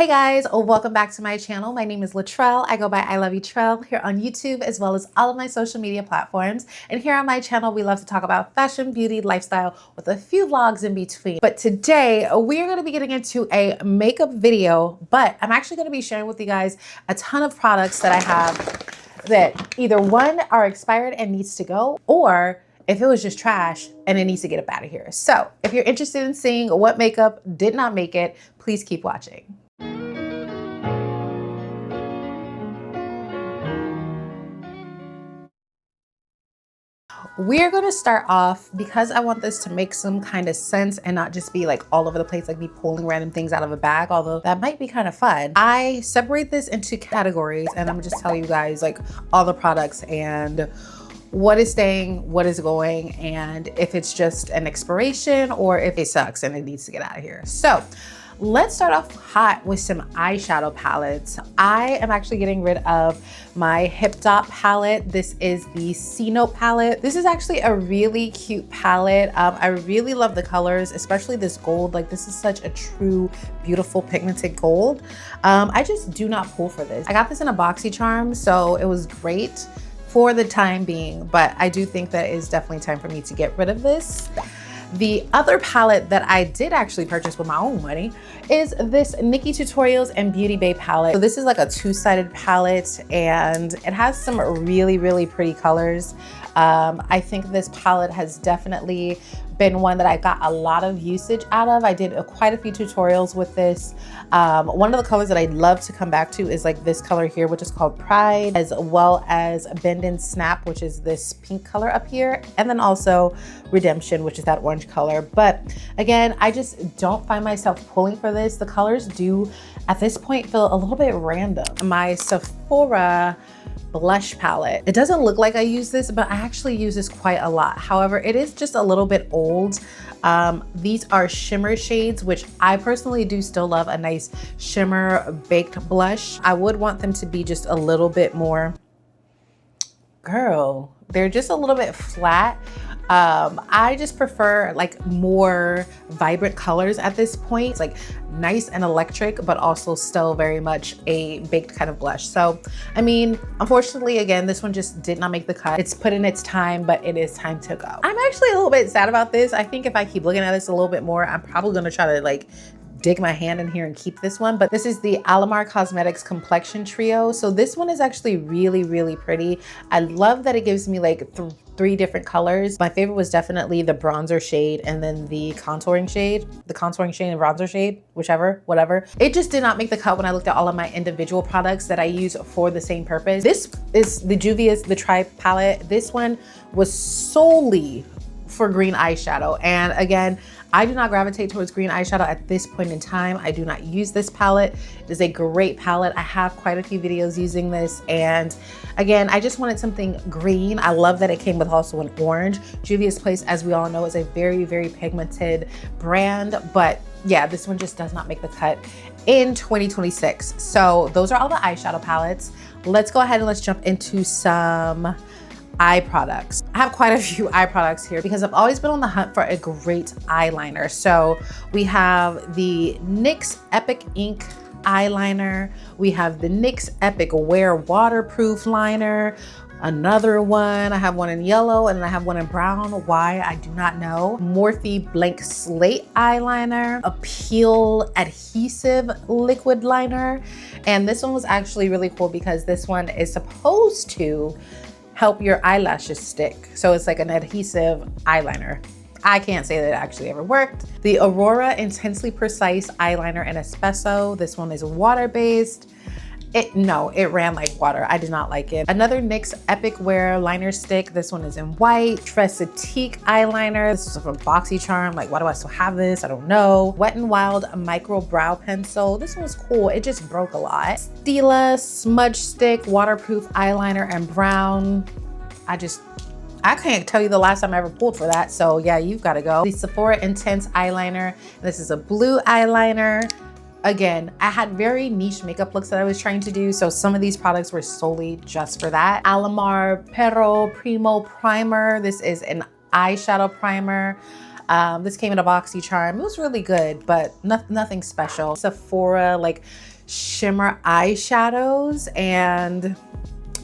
Hey guys, welcome back to my channel. My name is Latrell. I go by iloveyoutrell here on YouTube as well as all of my social media platforms. And here on my channel, we love to talk about fashion, beauty, lifestyle with a few vlogs in between. But today we're going to be getting into a makeup video, but I'm actually going to be sharing with you guys a ton of products that I have that either one are expired and needs to go, or if it was just trash and it needs to get up out of here. So if you're interested in seeing what makeup did not make it, please keep watching. We're going to start off, because I want this to make some kind of sense and not just be like all over the place, like me pulling random things out of a bag, although that might be kind of fun. I separate this into categories and I'm gonna just tell you guys like all the products and what is staying, what is going, and if it's just an expiration or if it sucks and it needs to get out of here. So let's start off hot with some eyeshadow palettes. I am actually getting rid of my Hip Dot palette. This is the C Note palette. This is actually a really cute palette. I really love the colors, especially this gold. Like, this is such a true, beautiful pigmented gold. I just do not pull for this. I got this in a BoxyCharm, so it was great for the time being, but I do think that it is definitely time for me to get rid of this. The other palette that I did actually purchase with my own money is this Nikkie Tutorials and Beauty Bay palette. So this is like a two-sided palette and it has some really, really pretty colors. I think this palette has definitely been one that I got a lot of usage out of. I did quite a few tutorials with this. One of the colors that I'd love to come back to is like this color here, which is called Pride, as well as Bend and Snap, which is this pink color up here, and then also Redemption, which is that orange color. But again, I just don't find myself pulling for this. The colors do, at this point, feel a little bit random. My Sephora blush palette. It doesn't look like I use this, but I actually use this quite a lot. However, it is just a little bit old. These are shimmer shades, which I personally do still love a nice shimmer baked blush. I would want them to be just a little bit more, girl, they're just a little bit flat. I just prefer like more vibrant colors at this point. It's like nice and electric, but also still very much a baked kind of blush. So, I mean, unfortunately, again, this one just did not make the cut. It's put in its time, but it is time to go. I'm actually a little bit sad about this. I think if I keep looking at this a little bit more, I'm probably gonna try to like dig my hand in here and keep this one. But this is the Alamar Cosmetics Complexion Trio. So this one is actually really, really pretty. I love that it gives me like three different colors. My favorite was definitely the bronzer shade and then the contouring shade and bronzer shade, whatever. It just did not make the cut when I looked at all of my individual products that I use for the same purpose. This is the Juvia's The Tribe palette. This one was solely for green eyeshadow. And again, I do not gravitate towards green eyeshadow at this point in time. I do not use this palette. It is a great palette. I have quite a few videos using this. And again, I just wanted something green. I love that it came with also an orange. Juvia's Place, as we all know, is a very, very pigmented brand. But yeah, this one just does not make the cut in 2026. So those are all the eyeshadow palettes. Let's go ahead and let's jump into some eye products. I have quite a few eye products here because I've always been on the hunt for a great eyeliner. So we have the NYX Epic Ink eyeliner. We have the NYX Epic Wear Waterproof liner. Another one, I have one in yellow and I have one in brown. Why, I do not know. Morphe Blank Slate eyeliner, a peel adhesive liquid liner. And this one was actually really cool because this one is supposed to help your eyelashes stick. So it's like an adhesive eyeliner. I can't say that it actually ever worked. The Aurora Intensely Precise eyeliner in Espresso. This one is water-based. It ran like water. I did not like it. Another NYX Epic Wear liner stick. This one is in white. Tressetique eyeliner. This is from BoxyCharm. Like, why do I still have this? I don't know. Wet n Wild Micro Brow Pencil. This one was cool. It just broke a lot. Stila Smudge Stick Waterproof eyeliner in brown. I can't tell you the last time I ever pulled for that. So yeah, you've got to go. The Sephora Intense eyeliner. This is a blue eyeliner. Again, I had very niche makeup looks that I was trying to do, so some of these products were solely just for that. Alamar Pero Primo Primer. This is an eyeshadow primer. This came in a BoxyCharm. It was really good, but nothing special. Sephora like shimmer eyeshadows, and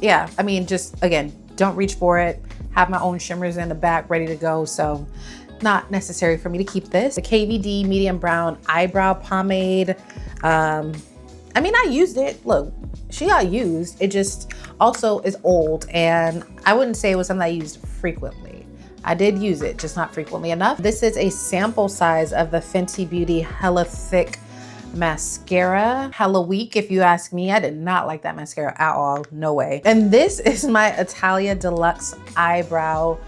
yeah, I mean, just again, don't reach for it. Have my own shimmers in the back ready to go, so not necessary for me to keep this. The KVD medium brown eyebrow pomade. I mean, I used it. Look, she got used. It just also is old, and I wouldn't say it was something I used frequently. I did use it, just not frequently enough. This is a sample size of the Fenty Beauty Hella Thick mascara. Hella weak, if you ask me. I did not like that mascara at all. No way. And this is my Italia Deluxe Eyebrow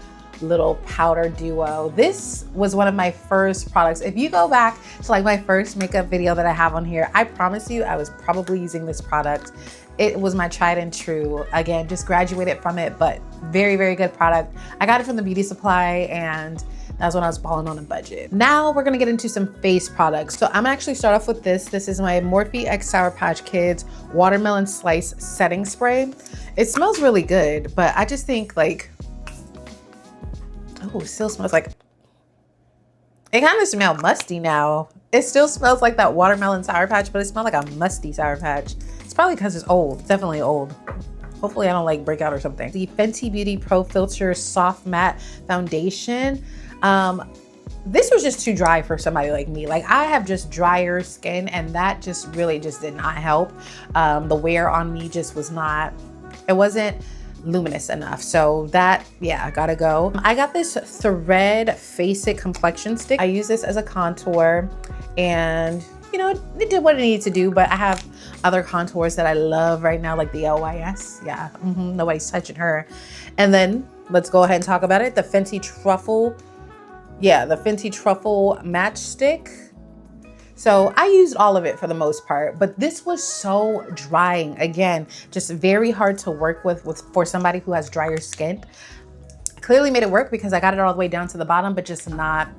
little powder duo. This was one of my first products. If you go back to like my first makeup video that I have on here, I promise you I was probably using this product. It was my tried and true. Again, just graduated from it, but very, very good product. I got it from the beauty supply, and that's when I was balling on a budget. Now we're gonna get into some face products. So I'm gonna actually start off with this. This is my Morphe X Sour Patch Kids Watermelon Slice Setting Spray. It smells really good, but I just think like, oh, it still smells like, it kind of smells musty now. It still smells like that watermelon Sour Patch, but it smells like a musty Sour Patch. It's probably because it's old, it's definitely old. Hopefully I don't like break out or something. The Fenty Beauty Pro Filter Soft Matte Foundation. This was just too dry for somebody like me. Like, I have just drier skin, and that just really just did not help. The wear on me just was not, it wasn't luminous enough. So that, yeah, gotta go. I got this Thread Face It Complexion Stick. I use this as a contour, and you know, it did what it needed to do, but I have other contours that I love right now, like the LYS. Yeah, nobody's touching her. And then let's go ahead and talk about it. The Fenty Truffle, yeah, the Fenty Truffle Matchstick. So I used all of it for the most part, but this was so drying. Again, just very hard to work with for somebody who has drier skin. Clearly made it work because I got it all the way down to the bottom, but just not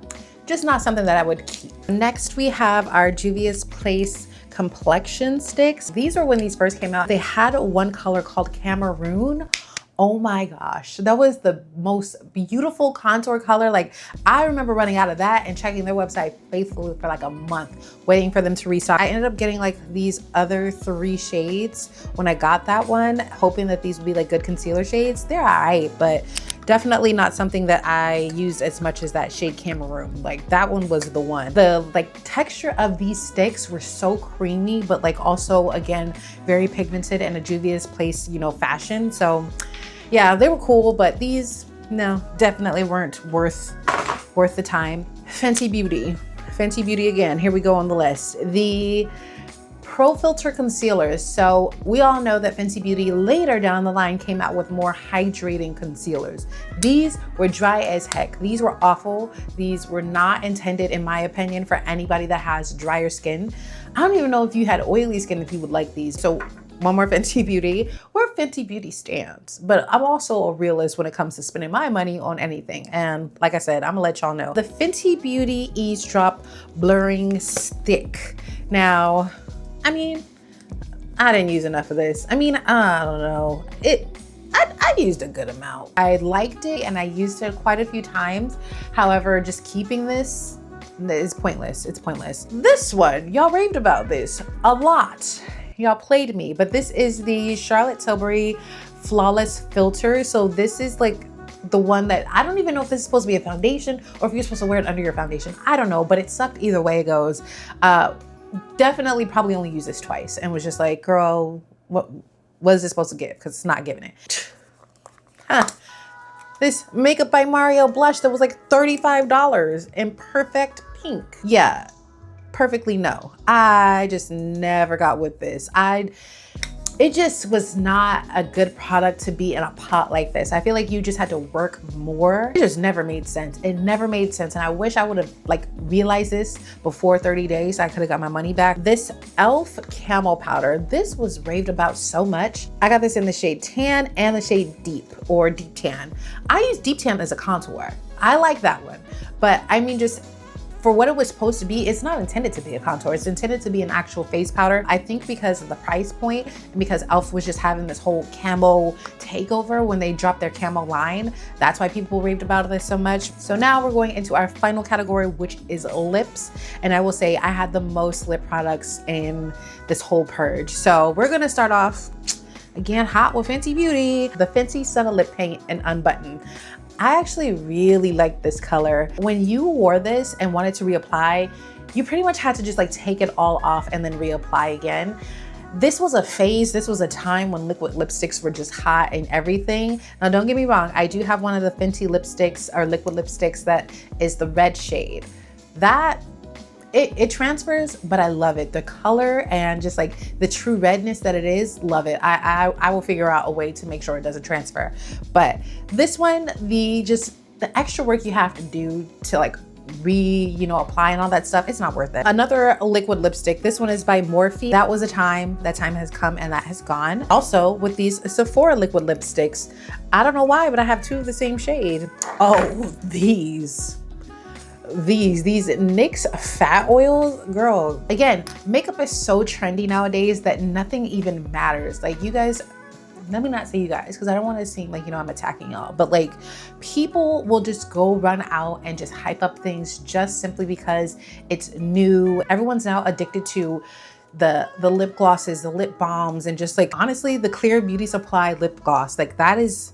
something that I would keep. Next, we have our Juvia's Place complexion sticks. These are when these first came out. They had one color called Cameroon. Oh my gosh, that was the most beautiful contour color. Like, I remember running out of that and checking their website faithfully for like a month, waiting for them to restock. I ended up getting like these other 3 shades when I got that one, hoping that these would be like good concealer shades. They're all right, but definitely not something that I used as much as that shade Cameroon. Like, that one was the one. The like texture of these sticks were so creamy, but like also, again, very pigmented in a Juvia's Place, you know, fashion. So yeah, they were cool, but these, no, definitely weren't worth the time. Fenty Beauty again, here we go on the list. The Pro Filter concealers. So we all know that Fenty Beauty later down the line came out with more hydrating concealers. These were dry as heck. These were awful. These were not intended, in my opinion, for anybody that has drier skin. I don't even know if you had oily skin if you would like these. So one more Fenty Beauty. Where Fenty Beauty stands, but I'm also a realist when it comes to spending my money on anything. And like I said, I'm gonna let y'all know. The Fenty Beauty Eavesdrop Blurring Stick. Now, I mean, I didn't use enough of this. I mean, I don't know. I used a good amount. I liked it and I used it quite a few times. However, just keeping this is pointless. It's pointless. This one, y'all raved about this a lot. Y'all played me, but this is the Charlotte Tilbury Flawless Filter. So this is like the one that, I don't even know if this is supposed to be a foundation or if you're supposed to wear it under your foundation. I don't know, but it sucked either way it goes. Definitely probably only used this twice and was just like, girl, what is this supposed to give? Because it's not giving it. Huh. This Makeup by Mario blush that was like $35 in perfect pink. Yeah. Perfectly no. I just never got with this. It just was not a good product to be in a pot like this. I feel like you just had to work more. It just never made sense. It never made sense. And I wish I would have like realized this before 30 days. I could have got my money back. This e.l.f. Camo Powder, this was raved about so much. I got this in the shade Tan and the shade Deep or Deep Tan. I use Deep Tan as a contour. I like that one. But I mean, just for what it was supposed to be, it's not intended to be a contour. It's intended to be an actual face powder. I think because of the price point and because e.l.f. was just having this whole camo takeover when they dropped their camo line, that's why people raved about this so much. So now we're going into our final category, which is lips. And I will say I had the most lip products in this whole purge. So we're gonna start off again hot with Fenty Beauty, the Fenty Sun Lip Paint and Unbutton. I actually really like this color. When you wore this and wanted to reapply, you pretty much had to just like take it all off and then reapply again. This was a phase, this was a time when liquid lipsticks were just hot and everything. Now don't get me wrong, I do have one of the Fenty lipsticks or liquid lipsticks that is the red shade. That, it transfers, but I love it. The color and just like the true redness that it is, love it. I will figure out a way to make sure it doesn't transfer. But this one, the extra work you have to do to like apply and all that stuff, it's not worth it. Another liquid lipstick, this one is by Morphe. That was a time, that time has come and that has gone. Also with these Sephora liquid lipsticks, I don't know why, but I have two of the same shade. Oh, these NYX fat oils, girl. Again, makeup is so trendy nowadays that nothing even matters. Like you guys, let me not say you guys, because I don't want to seem like, I'm attacking y'all, but like people will just go run out and just hype up things just simply because it's new. Everyone's now addicted to the lip glosses, the lip balms, and just like, honestly, the Clear Beauty Supply lip gloss, like that is,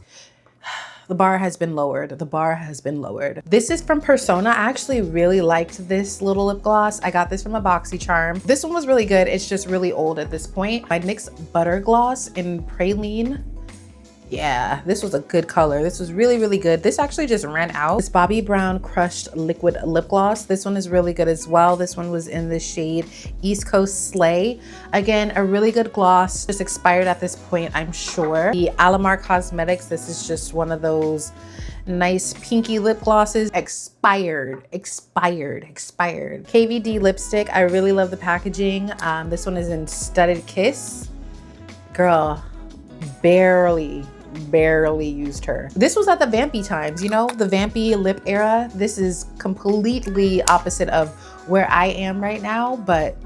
the bar has been lowered. The bar has been lowered. This is from Persona. I actually really liked this little lip gloss. I got this from a BoxyCharm. This one was really good. It's just really old at this point. My NYX Butter Gloss in Praline. Yeah, this was a good color. This was really, really good. This actually just ran out. This Bobbi Brown Crushed Liquid Lip Gloss. This one is really good as well. This one was in the shade East Coast Slay. Again, a really good gloss. Just expired at this point, I'm sure. The Alamar Cosmetics. This is just one of those nice pinky lip glosses. Expired. KVD lipstick. I really love the packaging. This one is in Studded Kiss. Girl, barely used her. This was at the vampy times, the vampy lip era. This is completely opposite of where I am right now, but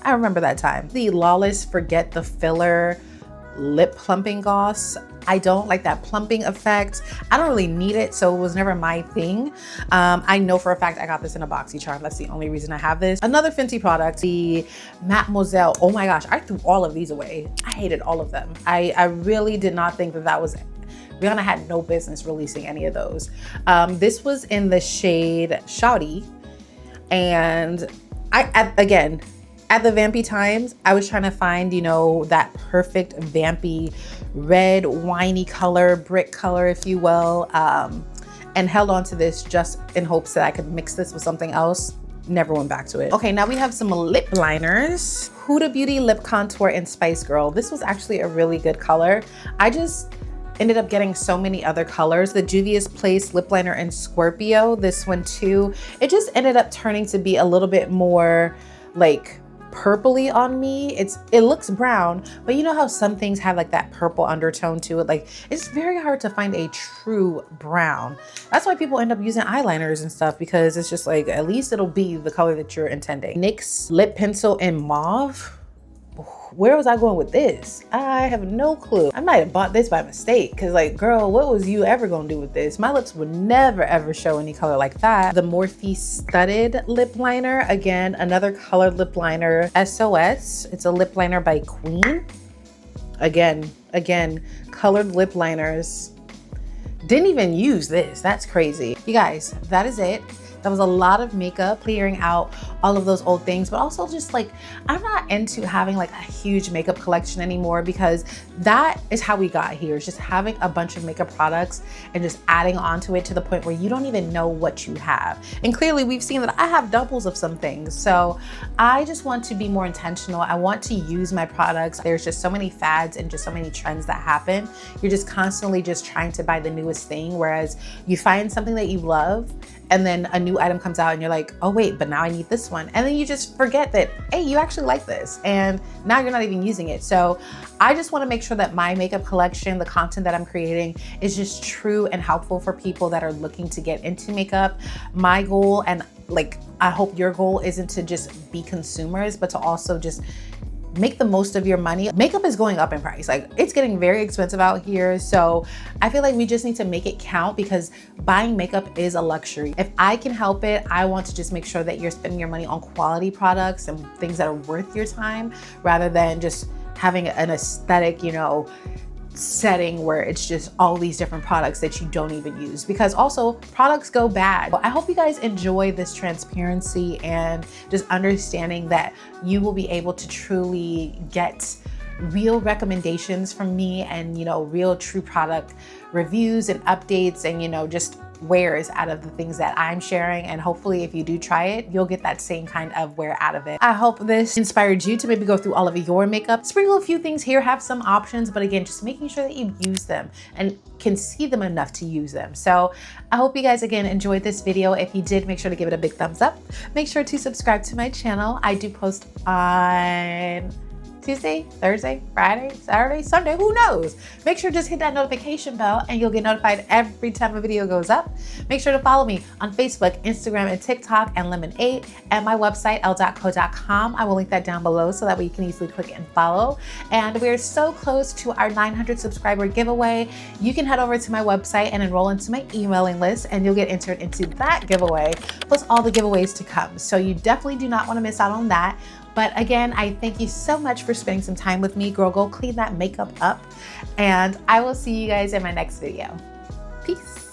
I remember that time. The Lawless Forget the Filler lip plumping gloss. I don't like that plumping effect. I don't really need it, so it was never my thing. I know for a fact I got this in a BoxyCharm. That's the only reason I have this. Another Fenty product, the Mademoiselle. Oh my gosh, I threw all of these away. I hated all of them. I really did not think that was, Rihanna had no business releasing any of those. This was in the shade Shawty, and again, at the vampy times, I was trying to find, that perfect vampy red, winey color, brick color, if you will, and held on to this just in hopes that I could mix this with something else. Never went back to it. Okay, now we have some lip liners. Huda Beauty Lip Contour in Spice Girl. This was actually a really good color. I just ended up getting so many other colors. The Juvia's Place lip liner in Scorpio, this one too. It just ended up turning to be a little bit more like purpley on me. It looks brown, but you know how some things have like that purple undertone to it? Like it's very hard to find a true brown. That's why people end up using eyeliners and stuff, because it's just like, at least it'll be the color that you're intending. NYX Lip Pencil in Mauve. Where was I going with this? I have no clue. I might have bought this by mistake, because like, girl, what was you ever gonna do with this? My lips would never ever show any color like that. The Morphe Studded Lip Liner. Again, another colored lip liner. SOS. It's a lip liner by Queen. Again, colored lip liners. Didn't even use this. That's crazy. You guys, that is it. That was a lot of makeup, clearing out all of those old things, but also just like, I'm not into having like a huge makeup collection anymore, because that is how we got here. It's just having a bunch of makeup products and just adding onto it to the point where you don't even know what you have. And clearly we've seen that I have doubles of some things. So I just want to be more intentional. I want to use my products. There's just so many fads and just so many trends that happen. You're just constantly just trying to buy the newest thing, whereas you find something that you love and then a new item comes out and you're like, oh wait, but now I need this one. And then you just forget that, hey, you actually like this. And now you're not even using it. So I just wanna make sure that my makeup collection, the content that I'm creating, is just true and helpful for people that are looking to get into makeup. My goal, and like, I hope your goal isn't to just be consumers, but to also just make the most of your money. Makeup is going up in price. Like, it's getting very expensive out here. So I feel like we just need to make it count, because buying makeup is a luxury. If I can help it, I want to just make sure that you're spending your money on quality products and things that are worth your time, rather than just having an aesthetic, you know, setting where it's just all these different products that you don't even use, because also products go bad. I hope you guys enjoy this transparency and just understanding that you will be able to truly get real recommendations from me, and, you know, real true product reviews and updates, and, you know, just wears out of the things that I'm sharing. And hopefully if you do try it, you'll get that same kind of wear out of it. I hope this inspired you to maybe go through all of your makeup, sprinkle a few things here, have some options, but again, just making sure that you use them and can see them enough to use them. So I hope you guys again enjoyed this video. If you did, make sure to give it a big thumbs up. Make sure to subscribe to my channel. I do post on Tuesday, Thursday, Friday, Saturday, Sunday, who knows? Make sure to just hit that notification bell and you'll get notified every time a video goes up. Make sure to follow me on Facebook, Instagram, and TikTok, and Lemon8, and my website, l.co.com. I will link that down below so that way you can easily click and follow. And we're so close to our 900 subscriber giveaway. You can head over to my website and enroll into my emailing list, and you'll get entered into that giveaway, plus all the giveaways to come. So you definitely do not want to miss out on that. But again, I thank you so much for spending some time with me. Girl, go clean that makeup up. And I will see you guys in my next video. Peace.